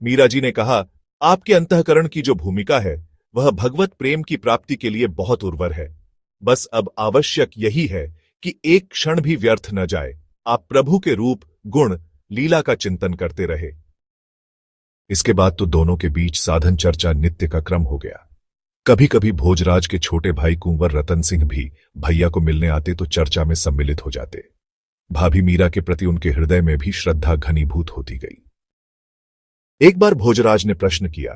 मीरा जी ने कहा, आपके अंतःकरण की जो भूमिका है वह भगवत प्रेम की प्राप्ति के लिए बहुत उर्वर है। बस अब आवश्यक यही है कि एक क्षण भी व्यर्थ न जाए। आप प्रभु के रूप, गुण, लीला का चिंतन करते रहे। इसके बाद तो दोनों के बीच साधन चर्चा नित्य का क्रम हो गया। कभी कभी भोजराज के छोटे भाई कुंवर रतन सिंह भी भैया को मिलने आते तो चर्चा में सम्मिलित हो जाते। भाभी मीरा के प्रति उनके हृदय में भी श्रद्धा घनीभूत होती गई। एक बार भोजराज ने प्रश्न किया,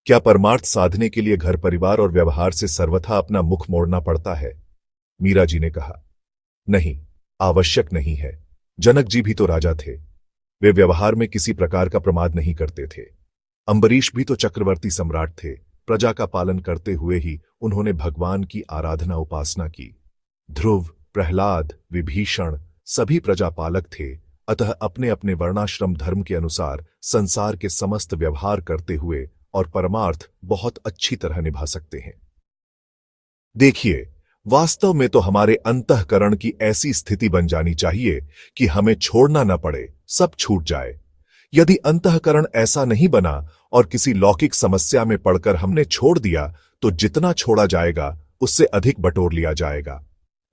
क्या परमार्थ साधने के लिए घर परिवार और व्यवहार से सर्वथा अपना मुख मोड़ना पड़ता है? मीरा जी ने कहा, नहीं, आवश्यक नहीं है। जनक जी भी तो राजा थे। वे व्यवहार में किसी प्रकार का प्रमाद नहीं करते थे। अंबरीश भी तो चक्रवर्ती सम्राट थे। प्रजा का पालन करते हुए ही उन्होंने भगवान की आराधना उपासना की। ध्रुव, प्रहलाद, विभीषण सभी प्रजापालक थे, अतः अपने अपने वर्णाश्रम धर्म के अनुसार संसार के समस्त व्यवहार करते हुए और परमार्थ बहुत अच्छी तरह निभा सकते हैं। देखिए, वास्तव में तो हमारे अंतःकरण की ऐसी स्थिति बन जानी चाहिए कि हमें छोड़ना न पड़े, सब छूट जाए। यदि अंतःकरण ऐसा नहीं बना और किसी लौकिक समस्या में पड़कर हमने छोड़ दिया तो जितना छोड़ा जाएगा उससे अधिक बटोर लिया जाएगा।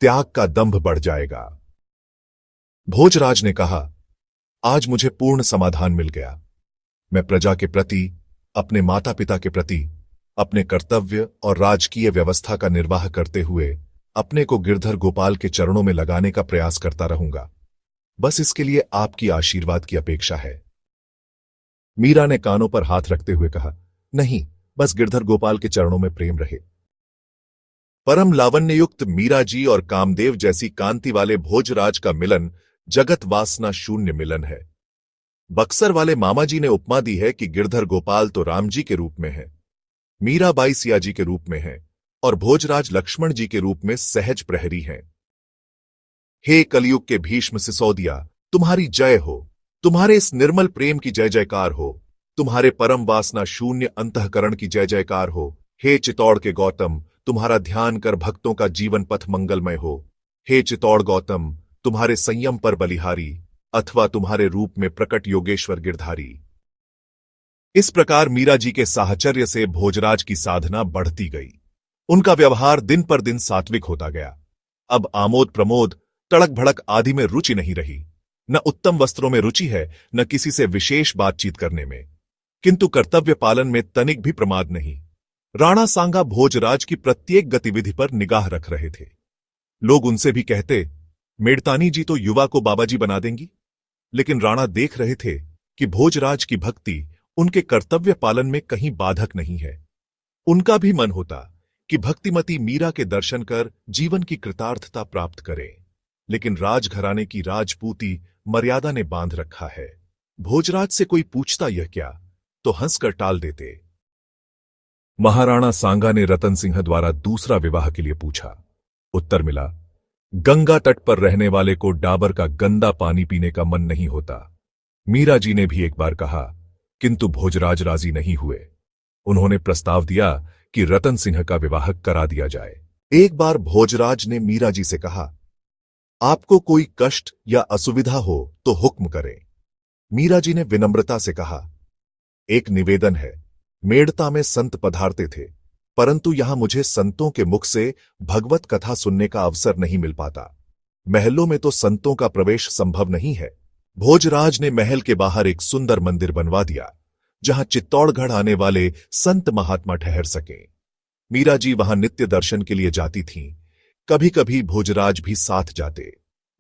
त्याग का दंभ बढ़ जाएगा। भोजराज ने कहा, आज मुझे पूर्ण समाधान मिल गया। मैं प्रजा के प्रति, अपने माता पिता के प्रति, अपने कर्तव्य और राजकीय व्यवस्था का निर्वाह करते हुए अपने को गिरधर गोपाल के चरणों में लगाने का प्रयास करता रहूंगा। बस इसके लिए आपकी आशीर्वाद की अपेक्षा है। मीरा ने कानों पर हाथ रखते हुए कहा, नहीं, बस गिरधर गोपाल के चरणों में प्रेम रहे। परम लावण्ययुक्त मीरा जी और कामदेव जैसी कांति वाले भोजराज का मिलन जगत वासना शून्य मिलन है। बक्सर वाले मामा जी ने उपमा दी है कि गिरधर गोपाल तो राम जी के रूप में है, मीराबाई सिया जी के रूप में है और भोजराज लक्ष्मण जी के रूप में सहज प्रहरी हैं। हे कलयुग के भीष्म सिसोदिया, तुम्हारी जय हो। तुम्हारे इस निर्मल प्रेम की जय जयकार हो। तुम्हारे परम वासना शून्य अंतःकरण की जय जयकार हो। हे चितौड़ के गौतम, तुम्हारा ध्यान कर भक्तों का जीवन पथ मंगलमय हो। हे चितौड़ गौतम, तुम्हारे संयम पर बलिहारी अथवा तुम्हारे रूप में प्रकट योगेश्वर गिरधारी। इस प्रकार मीरा जी के साहचर्य से भोजराज की साधना बढ़ती गई। उनका व्यवहार दिन पर दिन सात्विक होता गया। अब आमोद प्रमोद, तड़क भड़क आदि में रुचि नहीं रही। न उत्तम वस्त्रों में रुचि है, न किसी से विशेष बातचीत करने में, किंतु कर्तव्य पालन में तनिक भी प्रमाद नहीं। राणा सांगा भोजराज की प्रत्येक गतिविधि पर निगाह रख रहे थे। लोग उनसे भी कहते, मेड़तानी जी तो युवा को बाबाजी बना देंगी। लेकिन राणा देख रहे थे कि भोजराज की भक्ति उनके कर्तव्य पालन में कहीं बाधक नहीं है। उनका भी मन होता कि भक्तिमती मीरा के दर्शन कर जीवन की कृतार्थता प्राप्त करें, लेकिन राजघराने की राजपूती मर्यादा ने बांध रखा है। भोजराज से कोई पूछता यह क्या, तो हंसकर टाल देते। महाराणा सांगा ने रतन सिंह द्वारा दूसरा विवाह के लिए पूछा। उत्तर मिला, गंगा तट पर रहने वाले को डाबर का गंदा पानी पीने का मन नहीं होता। मीरा जी ने भी एक बार कहा, किंतु भोजराज राजी नहीं हुए। उन्होंने प्रस्ताव दिया कि रतन सिंह का विवाह करा दिया जाए। एक बार भोजराज ने मीरा जी से कहा, आपको कोई कष्ट या असुविधा हो तो हुक्म करें। मीरा जी ने विनम्रता से कहा, एक निवेदन है। मेड़ता में संत पधारते थे, परंतु यहां मुझे संतों के मुख से भगवत कथा सुनने का अवसर नहीं मिल पाता। महलों में तो संतों का प्रवेश संभव नहीं है। भोजराज ने महल के बाहर एक सुंदर मंदिर बनवा दिया, जहां चित्तौड़गढ़ आने वाले संत महात्मा ठहर सकें। मीरा जी वहां नित्य दर्शन के लिए जाती थीं। कभी कभी भोजराज भी साथ जाते।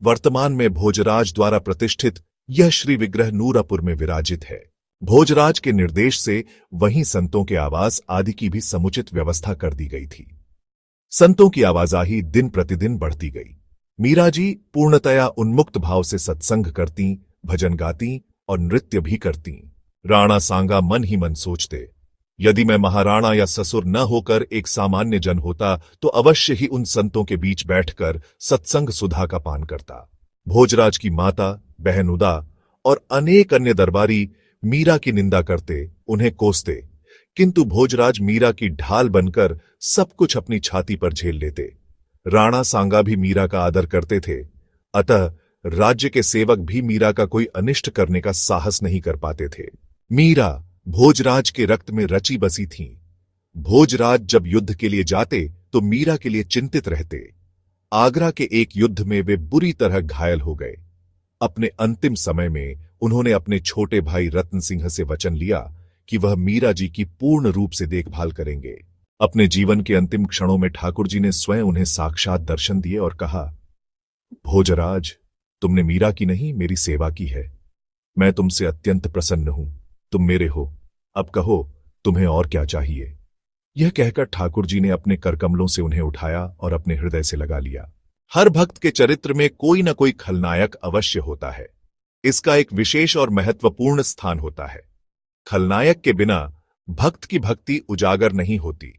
वर्तमान में भोजराज द्वारा प्रतिष्ठित यह श्री विग्रह नूरापुर में विराजित है। भोजराज के निर्देश से वहीं संतों के आवास आदि की भी समुचित व्यवस्था कर दी गई थी। संतों की आवाजाही दिन प्रतिदिन बढ़ती गई। मीरा जी पूर्णतया उन्मुक्त भाव से सत्संग करती, भजन गाती और नृत्य भी करती। राणा सांगा मन ही मन सोचते, यदि मैं महाराणा या ससुर न होकर एक सामान्य जन होता तो अवश्य ही उन संतों के बीच बैठकर सत्संग सुधा का पान करता। भोजराज की माता, बहन उदा और अनेक अन्य दरबारी मीरा की निंदा करते, उन्हें कोसते, किंतु भोजराज मीरा की ढाल बनकर सब कुछ अपनी छाती पर झेल लेते। राणा सांगा भी मीरा का आदर करते थे, अतः राज्य के सेवक भी मीरा का कोई अनिष्ट करने का साहस नहीं कर पाते थे। मीरा भोजराज के रक्त में रची बसी थीं। भोजराज जब युद्ध के लिए जाते तो मीरा के लिए चिंतित रहते। आगरा के एक युद्ध में वे बुरी तरह घायल हो गए। अपने अंतिम समय में उन्होंने अपने छोटे भाई रतन सिंह से वचन लिया कि वह मीरा जी की पूर्ण रूप से देखभाल करेंगे। अपने जीवन के अंतिम क्षणों में ठाकुर जी ने स्वयं उन्हें साक्षात दर्शन दिए और कहा, भोजराज, तुमने मीरा की नहीं मेरी सेवा की है। मैं तुमसे अत्यंत प्रसन्न हूं। तुम मेरे हो। अब कहो तुम्हें और क्या चाहिए। यह कहकर ठाकुर जी ने अपने करकमलों से उन्हें उठाया और अपने हृदय से लगा लिया। हर भक्त के चरित्र में कोई न कोई खलनायक अवश्य होता है। इसका एक विशेष और महत्वपूर्ण स्थान होता है। खलनायक के बिना भक्त की भक्ति उजागर नहीं होती।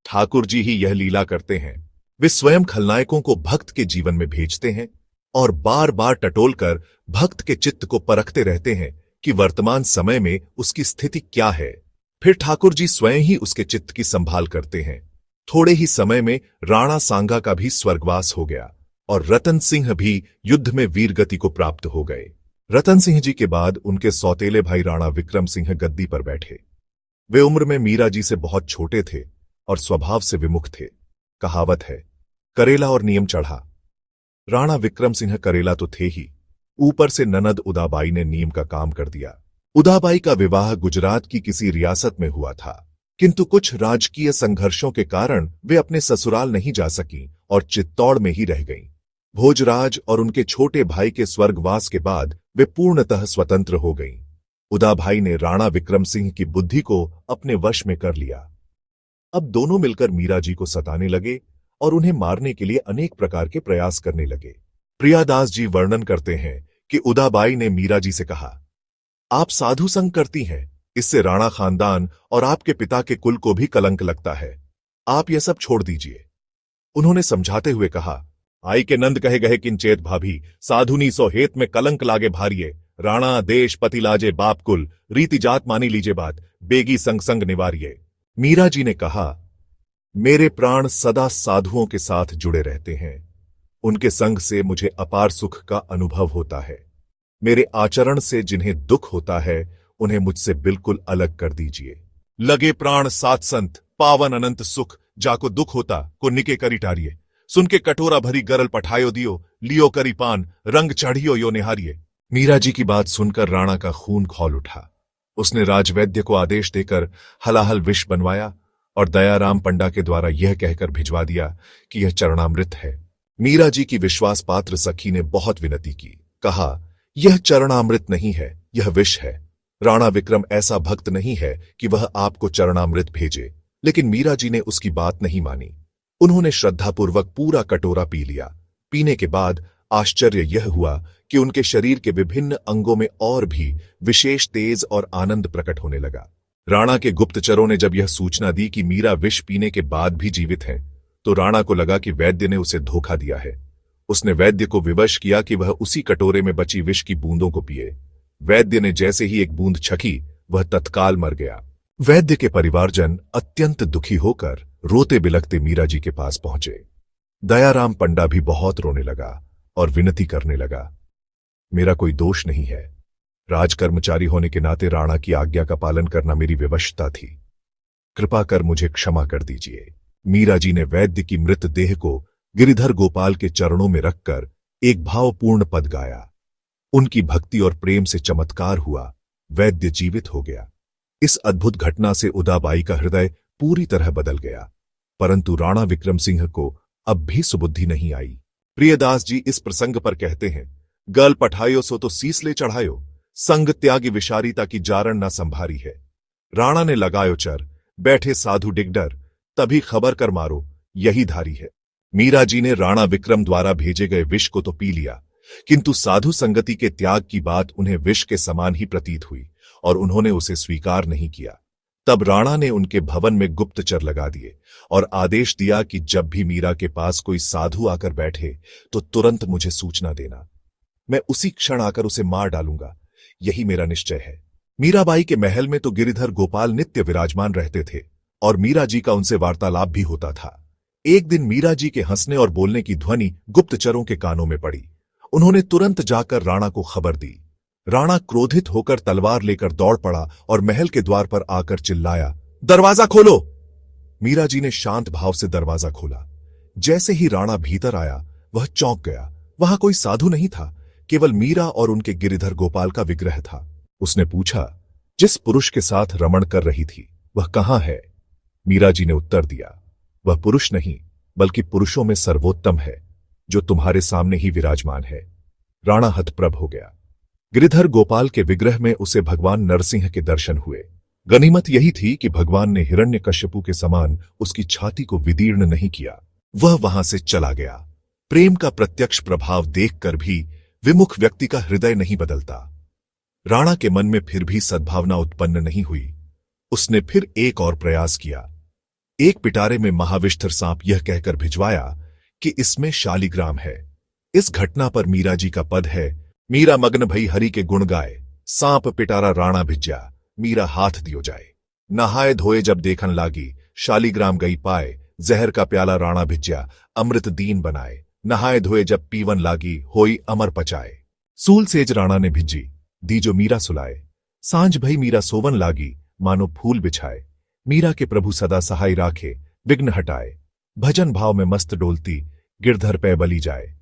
ठाकुर जी ही यह लीला करते हैं। वे स्वयं खलनायकों को भक्त के जीवन में भेजते हैं और बार बार टटोलकर भक्त के चित्त को परखते रहते हैं कि वर्तमान समय में उसकी स्थिति क्या है। फिर ठाकुर जी स्वयं ही उसके चित्त की संभाल करते हैं। थोड़े ही समय में राणा सांगा का भी स्वर्गवास हो गया और रतन सिंह भी युद्ध में वीरगति को प्राप्त हो गए। रतन सिंह जी के बाद उनके सौतेले भाई राणा विक्रम सिंह गद्दी पर बैठे। वे उम्र में मीरा जी से बहुत छोटे थे और स्वभाव से विमुख थे। कहावत है, करेला और नियम चढ़ा। राणा विक्रम सिंह करेला तो थे ही, ऊपर से ननद उदाबाई ने नीम का काम कर दिया। उदाबाई का विवाह गुजरात की किसी रियासत में हुआ था, किंतु कुछ राजकीय संघर्षों के कारण वे अपने ससुराल नहीं जा सकीं और चित्तौड़ में ही रह गईं। भोजराज और उनके छोटे भाई के स्वर्गवास के बाद वे पूर्णतः स्वतंत्र हो गईं। उदाबाई ने राणा विक्रम सिंह की बुद्धि को अपने वश में कर लिया। अब दोनों मिलकर मीरा जी को सताने लगे और उन्हें मारने के लिए अनेक प्रकार के प्रयास करने लगे। प्रियादास जी वर्णन करते हैं कि उदाबाई ने मीरा जी से कहा, आप साधु संग करती हैं, इससे राणा खानदान और आपके पिता के कुल को भी कलंक लगता है। आप यह सब छोड़ दीजिए। उन्होंने समझाते हुए कहा, आई के नंद कहे गहे किंचेत भाभी, साधुनी सो हेत में कलंक लागे भारिये। राणा देश पति लाजे बाप कुल, रीति जात मानी लीजे बात, बेगी संग संग निवारिये। मीरा जी ने कहा, मेरे प्राण सदा साधुओं के साथ जुड़े रहते हैं। उनके संग से मुझे अपार सुख का अनुभव होता है। मेरे आचरण से जिन्हें दुख होता है उन्हें मुझसे बिल्कुल अलग कर दीजिए। लगे प्राण सात संत, पावन अनंत सुख, जाको दुख होता को निके करी टारिये। सुन के कटोरा भरी गरल पठायो दियो, लियो करी पान, रंग चढ़ियो यो निहारिये। मीरा जी की बात सुनकर राणा का खून खौल उठा। उसने राजवैद्य को आदेश देकर हलाहल विष बनवाया और दयाराम पंडा के द्वारा यह कहकर भिजवा दिया कि यह चरणामृत है। मीरा जी की विश्वास पात्र सखी ने बहुत विनती की। कहा, यह चरणामृत नहीं है, यह विष है। राणा विक्रम ऐसा भक्त नहीं है कि वह आपको चरणामृत भेजे। लेकिन मीरा जी ने उसकी बात नहीं मानी। उन्होंने श्रद्धापूर्वक पूरा कटोरा पी लिया। पीने के बाद आश्चर्य यह हुआ कि उनके शरीर के विभिन्न अंगों में और भी विशेष तेज और आनंद प्रकट होने लगा। राणा के गुप्तचरों ने जब यह सूचना दी कि मीरा विष पीने के बाद भी जीवित है, तो राणा को लगा कि वैद्य ने उसे धोखा दिया है। उसने वैद्य को विवश किया कि वह उसी कटोरे में बची विष की बूंदों को पिए। वैद्य ने जैसे ही एक बूंद छकी, वह तत्काल मर गया। वैद्य के परिवारजन अत्यंत दुखी होकर रोते बिलखते मीरा जी के पास पहुंचे। दयाराम पंडा भी बहुत रोने लगा और विनती करने लगा, मेरा कोई दोष नहीं है। राजकर्मचारी होने के नाते राणा की आज्ञा का पालन करना मेरी विवशता थी। कृपा कर मुझे क्षमा कर दीजिए। मीरा जी ने वैद्य की मृत देह को गिरिधर गोपाल के चरणों में रखकर एक भावपूर्ण पद गाया। उनकी भक्ति और प्रेम से चमत्कार हुआ। वैद्य जीवित हो गया। इस अद्भुत घटना से उदाबाई का हृदय पूरी तरह बदल गया, परंतु राणा विक्रम सिंह को अब भी सुबुद्धि नहीं आई। प्रियदास जी इस प्रसंग पर कहते हैं, गल पठायो सो तो सीस ले चढ़ायो, संग त्यागी विशारिता की जारण न संभारी है। राणा ने लगायो चर, बैठे साधु डिगडर, तभी खबर कर मारो, यही धारी है। मीरा जी ने राणा विक्रम द्वारा भेजे गए विष को तो पी लिया, किंतु साधु संगति के त्याग की बात उन्हें विष के समान ही प्रतीत हुई और उन्होंने उसे स्वीकार नहीं किया। तब राणा ने उनके भवन में गुप्तचर लगा दिए और आदेश दिया कि जब भी मीरा के पास कोई साधु आकर बैठे तो तुरंत मुझे सूचना देना। मैं उसी क्षण आकर उसे मार डालूंगा, यही मेरा निश्चय है। मीराबाई के महल में तो गिरिधर गोपाल नित्य विराजमान रहते थे और मीरा जी का उनसे वार्तालाप भी होता था। एक दिन मीरा जी के हंसने और बोलने की ध्वनि गुप्तचरों के कानों में पड़ी। उन्होंने तुरंत जाकर राणा को खबर दी। राणा क्रोधित होकर तलवार लेकर दौड़ पड़ा और महल के द्वार पर आकर चिल्लाया, दरवाजा खोलो। मीरा जी ने शांत भाव से दरवाजा खोला। जैसे ही राणा भीतर आया वह चौंक गया। वहां कोई साधु नहीं था, केवल मीरा और उनके गिरिधर गोपाल का विग्रह था। उसने पूछा, जिस पुरुष के साथ रमण कर रही थी वह कहां है? मीरा जी ने उत्तर दिया, वह पुरुष नहीं बल्कि पुरुषों में सर्वोत्तम है, जो तुम्हारे सामने ही विराजमान है। राणा हतप्रभ हो गया। गिरिधर गोपाल के विग्रह में उसे भगवान नरसिंह के दर्शन हुए। गनीमत यही थी कि भगवान ने हिरण्यकश्यपु के समान उसकी छाती को विदीर्ण नहीं किया। वह वहां से चला गया। प्रेम का प्रत्यक्ष प्रभाव देखकर भी विमुख व्यक्ति का हृदय नहीं बदलता। राणा के मन में फिर भी सद्भावना उत्पन्न नहीं हुई। उसने फिर एक और प्रयास किया। एक पिटारे में महाविष्ठर सांप यह कहकर भिजवाया कि इसमें शालिग्राम है। इस घटना पर मीरा जी का पद है, मीरा मग्न भई हरि के गुण गाए, सांप पिटारा राणा भिज्या, मीरा हाथ दियो जाए। नहाए धोए जब देखन लागी, शालिग्राम गई पाए, जहर का प्याला राणा भिज्या, अमृत दीन बनाए। नहाए धोए जब पीवन लागी, होई अमर पचाए। सूल सेज राणा ने भिज्जी, दी जो मीरा सुलाए। सांझ भई मीरा सोवन लागी, मानो फूल बिछाए। मीरा के प्रभु सदा सहाय राखे, विघ्न हटाए। भजन भाव में मस्त डोलती, गिरधर पै बली जाए।